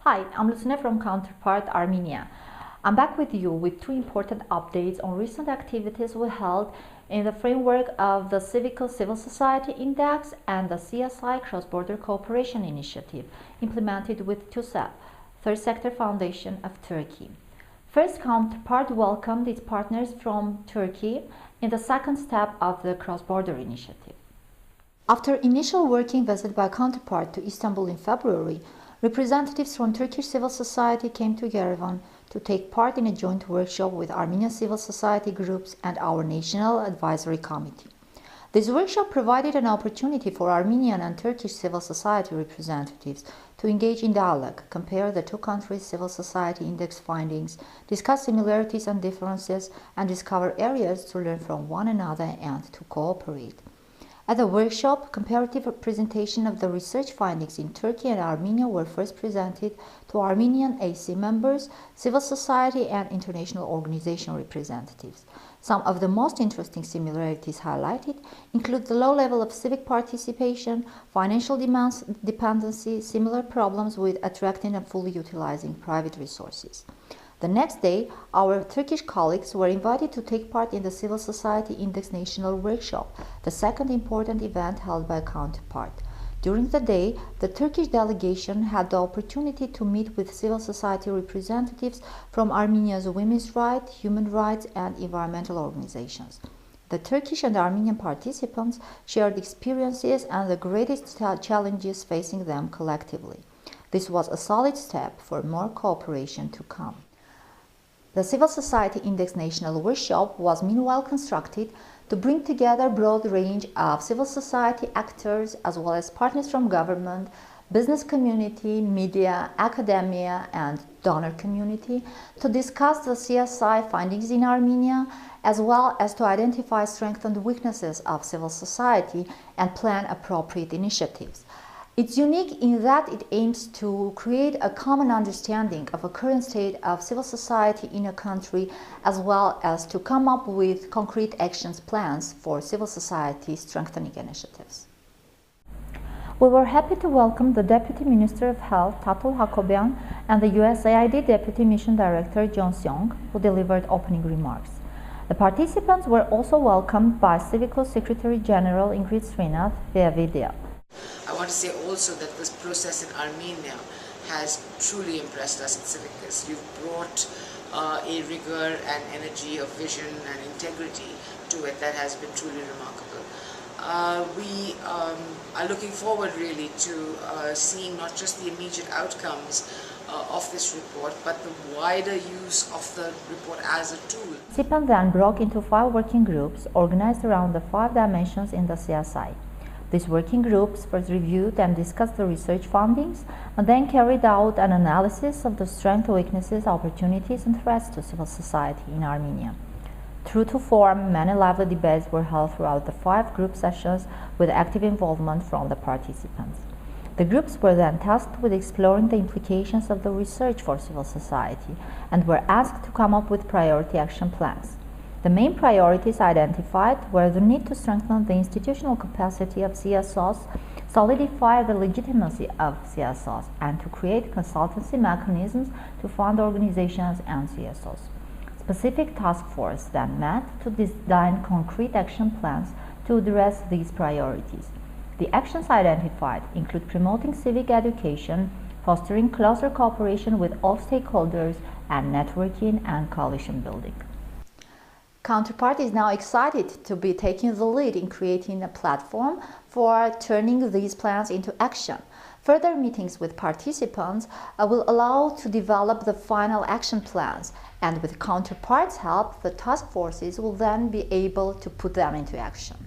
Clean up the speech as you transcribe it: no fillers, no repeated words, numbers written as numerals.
Hi, I'm Lucine from Counterpart Armenia. I'm back with you with two important updates on recent activities we held in the framework of the Civil Society Index and the CSI Cross-Border Cooperation Initiative implemented with TUSEP, Third Sector Foundation of Turkey. First, Counterpart welcomed its partners from Turkey in the second step of the cross-border initiative. After initial working visit by Counterpart to Istanbul in February, representatives from Turkish civil society came to Yerevan to take part in a joint workshop with Armenian civil society groups and our National Advisory Committee. This workshop provided an opportunity for Armenian and Turkish civil society representatives to engage in dialogue, compare the two countries' civil society index findings, discuss similarities and differences, and discover areas to learn from one another and to cooperate. At the workshop, comparative presentation of the research findings in Turkey and Armenia were first presented to Armenian AC members, civil society and international organization representatives. Some of the most interesting similarities highlighted include the low level of civic participation, financial dependency, similar problems with attracting and fully utilizing private resources. The next day, our Turkish colleagues were invited to take part in the Civil Society Index National Workshop, the second important event held by Counterpart. During the day, the Turkish delegation had the opportunity to meet with civil society representatives from Armenia's women's rights, human rights, and environmental organizations. The Turkish and Armenian participants shared experiences and the greatest challenges facing them collectively. This was a solid step for more cooperation to come. The Civil Society Index National Workshop was meanwhile constructed to bring together a broad range of civil society actors as well as partners from government, business community, media, academia, and donor community to discuss the CSI findings in Armenia, as well as to identify strengths and weaknesses of civil society and plan appropriate initiatives. It's unique in that it aims to create a common understanding of a current state of civil society in a country, as well as to come up with concrete action plans for civil society strengthening initiatives. We were happy to welcome the Deputy Minister of Health, Tatul Hakobian, and the USAID Deputy Mission Director, John Seong, who delivered opening remarks. The participants were also welcomed by Civicus Secretary General Ingrid Srinath via video. I want to say also that this process in Armenia has truly impressed us at Civicus. You've brought a rigor and energy of vision and integrity to it that has been truly remarkable. We are looking forward really to seeing not just the immediate outcomes of this report, but the wider use of the report as a tool. Participants then broke into 5 working groups organized around the 5 dimensions in the CSI. These working groups first reviewed and discussed the research findings and then carried out an analysis of the strengths, weaknesses, opportunities and threats to civil society in Armenia. True to form, many lively debates were held throughout the 5 group sessions with active involvement from the participants. The groups were then tasked with exploring the implications of the research for civil society and were asked to come up with priority action plans. The main priorities identified were the need to strengthen the institutional capacity of CSOs, solidify the legitimacy of CSOs, and to create consultancy mechanisms to fund organizations and CSOs. Specific task force then met to design concrete action plans to address these priorities. The actions identified include promoting civic education, fostering closer cooperation with all stakeholders, and networking and coalition building. Counterpart is now excited to be taking the lead in creating a platform for turning these plans into action. Further meetings with participants will allow to develop the final action plans, and with Counterpart's help, the task forces will then be able to put them into action.